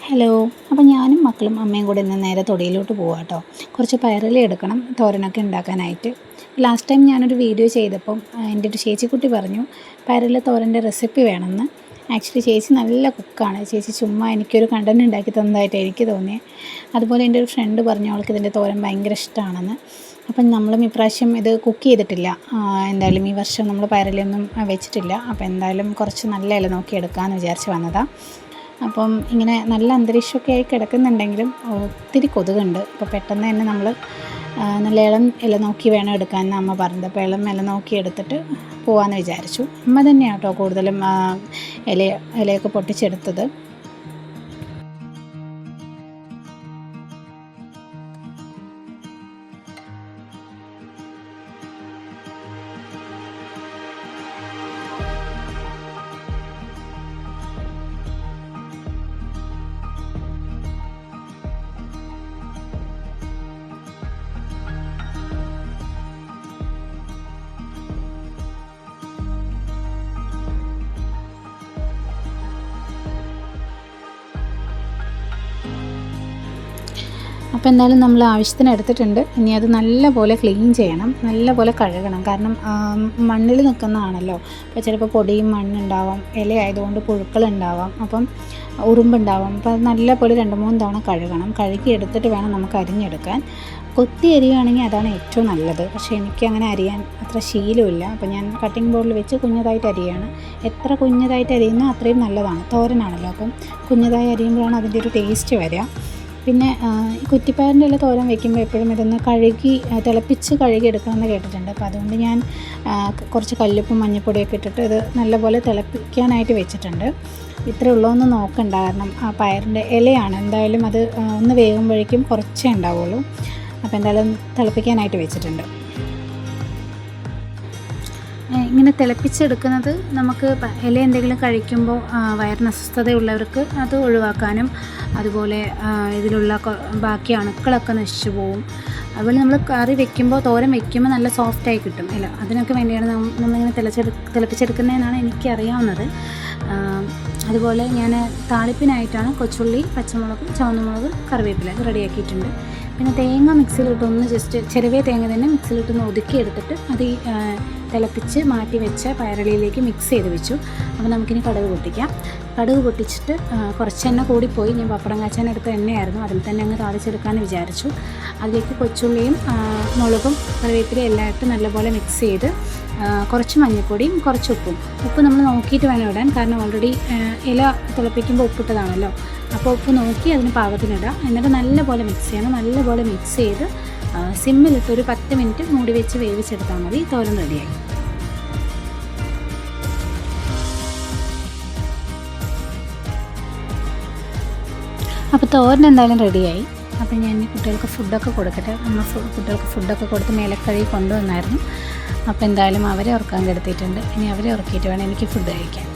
Hello. അപ്പോൾ ഞാനും മക്കളും അമ്മയും കൂടെ ഇന്ന് നേരെ തൊടിയിലോട്ട് പോവാം കേട്ടോ. കുറച്ച് പയറില എടുക്കണം തോരനൊക്കെ ഉണ്ടാക്കാനായിട്ട്. ലാസ്റ്റ് ടൈം ഞാനൊരു വീഡിയോ ചെയ്തപ്പം എൻ്റെ ഒരു ചേച്ചിക്കുട്ടി പറഞ്ഞു പയറില തോരൻ്റെ റെസിപ്പി വേണമെന്ന്. ആക്ച്വലി ചേച്ചി നല്ല കുക്കാണ്. ചേച്ചി ചുമ്മാ എനിക്കൊരു കണ്ടൻറ് ഉണ്ടാക്കി തന്നതായിട്ട് എനിക്ക് തോന്നിയത്. അതുപോലെ എൻ്റെ ഒരു ഫ്രണ്ട് പറഞ്ഞു അവൾക്ക് ഇതിൻ്റെ തോരൻ ഭയങ്കര ഇഷ്ടമാണെന്ന്. അപ്പം നമ്മളും ഇപ്രാവശ്യം ഇത് കുക്ക് ചെയ്തിട്ടില്ല. എന്തായാലും ഈ വർഷം നമ്മൾ പയറിലൊന്നും വെച്ചിട്ടില്ല. അപ്പോൾ എന്തായാലും കുറച്ച് നല്ല ഇല നോക്കി എടുക്കാമെന്ന് വിചാരിച്ച് വന്നതാണ്. അപ്പം ഇങ്ങനെ നല്ല അന്തരീക്ഷമൊക്കെ ആയി കിടക്കുന്നുണ്ടെങ്കിലും ഒത്തിരി കൊതുകുണ്ട്. അപ്പോൾ പെട്ടെന്ന് തന്നെ നമ്മൾ നല്ല ഇളം ഇല നോക്കി വേണം എടുക്കാമെന്ന് അമ്മ പറഞ്ഞത്. അപ്പോൾ ഇളം ഇല നോക്കി എടുത്തിട്ട് പോകാമെന്ന് വിചാരിച്ചു. അമ്മ തന്നെയാണ് കേട്ടോ കൂടുതലും ഇലയൊക്കെ പൊട്ടിച്ചെടുത്തത്. അപ്പോൾ എന്തായാലും നമ്മൾ ആവശ്യത്തിന് എടുത്തിട്ടുണ്ട്. ഇനി അത് നല്ലപോലെ ക്ലീൻ ചെയ്യണം, നല്ലപോലെ കഴുകണം. കാരണം മണ്ണിൽ നിൽക്കുന്നതാണല്ലോ. അപ്പോൾ ചിലപ്പോൾ പൊടിയും മണ്ണുണ്ടാവാം, ഇലയായതുകൊണ്ട് പുഴുക്കളുണ്ടാവാം, അപ്പം ഉറുമ്പുണ്ടാവാം. അപ്പോൾ അത് നല്ലപോലെ 2-3 തവണ കഴുകണം. കഴുകി എടുത്തിട്ട് വേണം നമുക്ക് അരിഞ്ഞെടുക്കാൻ. കൊത്തി അരിയുകയാണെങ്കിൽ അതാണ് ഏറ്റവും നല്ലത്. പക്ഷേ എനിക്കങ്ങനെ അരിയാൻ അത്ര ശീലമില്ല. അപ്പോൾ ഞാൻ കട്ടിംഗ് ബോർഡിൽ വെച്ച് കുഞ്ഞതായിട്ട് അരിയാണ്. എത്ര കുഞ്ഞതായിട്ട് അരിയുന്നോ അത്രയും നല്ലതാണ്. തോരനാണല്ലോ, അപ്പം കുഞ്ഞതായി അരിയുമ്പോഴാണ് അതിൻ്റെ ഒരു ടേസ്റ്റ് വരിക. പിന്നെ കുറ്റിപ്പയറിൻ്റെ ഇല തോരൻ വയ്ക്കുമ്പോൾ എപ്പോഴും ഇതൊന്ന് തിളപ്പിച്ച് കഴുകി എടുക്കണമെന്ന് കേട്ടിട്ടുണ്ട്. അപ്പോൾ അതുകൊണ്ട് ഞാൻ കുറച്ച് കല്ലുപ്പും മഞ്ഞൾപ്പൊടിയൊക്കെ ഇട്ടിട്ട് ഇത് നല്ലപോലെ തിളപ്പിക്കാനായിട്ട് വെച്ചിട്ടുണ്ട്. ഇത്ര ഉള്ളതൊന്നും നോക്കണ്ട, കാരണം ആ പയറിൻ്റെ ഇലയാണ്. എന്തായാലും അത് ഒന്ന് വേകുമ്പോഴേക്കും കുറച്ചേ ഉണ്ടാവുള്ളൂ. അപ്പോൾ എന്തായാലും തിളപ്പിക്കാനായിട്ട് വെച്ചിട്ടുണ്ട്. ഇങ്ങനെ തിളപ്പിച്ചെടുക്കുന്നത് നമുക്ക് ഇല എന്തെങ്കിലും കഴിക്കുമ്പോൾ വയറിന് അസ്വസ്ഥതയുള്ളവർക്ക് അത് ഒഴിവാക്കാനും, അതുപോലെ ഇതിലുള്ള ബാക്കി അണുക്കളൊക്കെ നശിച്ചു പോവും. അതുപോലെ നമ്മൾ കറി വെക്കുമ്പോൾ തോരൻ വെക്കുമ്പോൾ നല്ല സോഫ്റ്റായി കിട്ടും ഇല. അതിനൊക്കെ വേണ്ടിയാണ് നമ്മളിങ്ങനെ തിളപ്പിച്ചെടുക്കുന്നതെന്നാണ് എനിക്കറിയാവുന്നത്. അതുപോലെ ഞാൻ താളിപ്പിനായിട്ടാണ് കൊച്ചുള്ളി, പച്ചമുളക്, ചുവന്നമുളക്, കറിവേപ്പില റെഡിയാക്കിയിട്ടുണ്ട്. പിന്നെ തേങ്ങ മിക്സിയിലിട്ടൊന്ന് ജസ്റ്റ് ചെറിയ തേങ്ങ തന്നെ മിക്സിയിലിട്ടൊന്ന് ഒതുക്കിയെടുത്തിട്ട് അത് തിളപ്പിച്ച് മാറ്റി വെച്ച പയറിലയിലേക്ക് മിക്സ് ചെയ്ത് വെച്ചു. അപ്പോൾ നമുക്കിനി കടുക് പൊട്ടിക്കാം. കടുക് പൊട്ടിച്ചിട്ട് കുറച്ച് എണ്ണ കൂടിപ്പോയി. ഞാൻ പപ്പടം കാച്ചാൻ എടുത്ത എണ്ണയായിരുന്നു, അതിൽ തന്നെ അങ്ങ് താളിച്ചെടുക്കാമെന്ന് വിചാരിച്ചു. അതിലേക്ക് കൊച്ചുള്ളിയും മുളകും കറിവേപ്പിലയും എല്ലാം ഇട്ട് നല്ലപോലെ മിക്സ് ചെയ്ത് കുറച്ച് മഞ്ഞൾപ്പൊടിയും കുറച്ച് ഉപ്പ് നമ്മൾ നോക്കിയിട്ട് വേണം ഇടാൻ. കാരണം ഓൾറെഡി ഇല തിളപ്പിക്കുമ്പോൾ ഉപ്പിട്ടതാണല്ലോ. അപ്പോൾ ഉപ്പ് നോക്കി അതിന് പാകത്തിനിടാം. എന്നിട്ട് നല്ലപോലെ മിക്സ് ചെയ്യണം. നല്ലപോലെ മിക്സ് ചെയ്ത് സിമ്മിലിട്ട് ഒരു 10 മിനിറ്റ് മൂടി വെച്ച് വേവിച്ചെടുത്താൽ മതി. തോരൻ റെഡിയായി. അപ്പോൾ തോരൻ എന്തായാലും റെഡിയായി. അപ്പോൾ ഞാൻ കുട്ടികൾക്ക് ഫുഡൊക്കെ കൊടുക്കട്ടെ. കുട്ടികൾക്ക് ഫുഡൊക്കെ കൊടുത്ത് മേലക്കഴുകി കൊണ്ടുവന്നായിരുന്നു. അപ്പോൾ എന്തായാലും അവരെ ഉറക്കാൻ കിടത്തിയിട്ടുണ്ട്. ഇനി അവരെ ഉറക്കിയിട്ട് വേണം എനിക്ക് ഫുഡ് കഴിക്കാൻ.